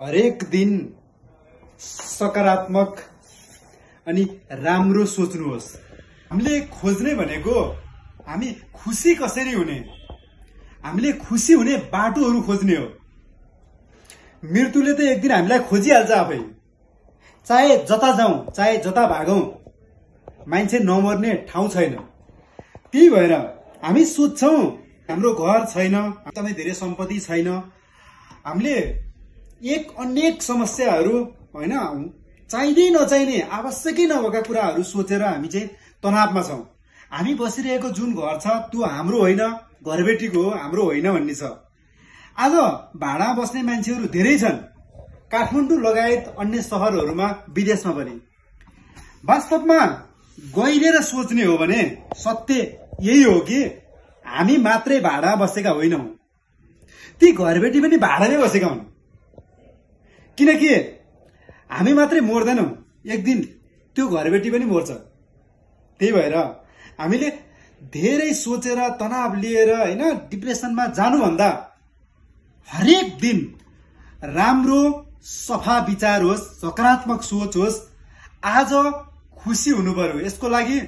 हरेक दिन सकारात्मक अनि राम्रो सोच्नुहोस्। हामीले खोज्ने भनेको हामी खुसी कसरी हुने, हामीले खुसी हुने बाटोहरू खोज्ने हो। मृत्युले त एक दिन हामीलाई खोजिहाल्छ आफै, चाहे जता जाउँ चाहे जता भागौं, मान्छे नमर्ने ठाउँ छैन। त्यही भएर हामी सोच्छौं हाम्रो घर छैन, एकदमै धेरै सम्पत्ति छैन, हामीले अनेक समस्याहरू हैन चाहिँदै नचाहिने आवश्यकै नभएका कुराहरू सोचेर हामी चाहिँ तनावमा छौं। हामी बसिरहेको जुन घर छ त्यो हाम्रो होइन, घरबेटीको हो, हाम्रो होइन भन्ने छ। आज भाडा बस्ने मान्छेहरू धेरै छन्, काठमाडौँ लगायत अन्य शहरहरूमा, विदेशमा पनि। वास्तवमा गहिरेर सोच्ने हो भने सत्य यही हो कि हामी मात्रै भाडा बसेका होइनौं, ती घरबेटी पनि भाडामै बसेका हुन्। किनकि हामी मात्रै मर्दैनौं, एक दिन त्यो घरबेटी पनि मर्छ। त्यही भएर हामीले धेरै सोचेर तनाव लिएर हैन डिप्रेसनमा जानुभन्दा हरेक दिन राम्रो सफा विचार होस्, सकारात्मक सोच होस्, आज खुसी हुनु पर्यो। यसको लागि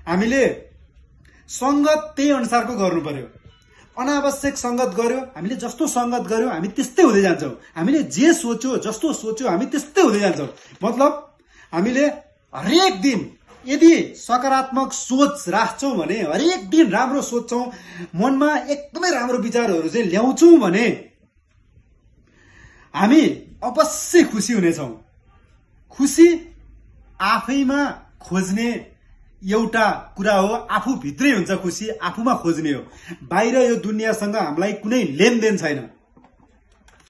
हामीले संगत त्यही अनुसारको गर्नु पर्यो। अनावश्यक संगत गर्यो, हामीले जस्तो संगत गर्यो हामी त्यस्तै हुँदै जान्छौं। हामीले जे सोच्यो, जस्तो सोच्यो हामी त्यस्तै हुँदै जान्छौं। मतलब हामीले हरेक दिन यदि सकारात्मक सोच राख्छौं भने, हरेक दिन राम्रो सोच्छौं, मनमा एकदमै राम्रो विचारहरू चाहिँ ल्याउँछौं भने हामी अवश्य खुसी हुनेछौं। खुसी आफैमा खोज्ने एउटा कुरा हो, आफू भित्रै हुन्छ खुसी, आफूमा खोज्ने हो। बाहिर यो दुनियाँसँग हामीलाई कुनै लेनदेन छैन।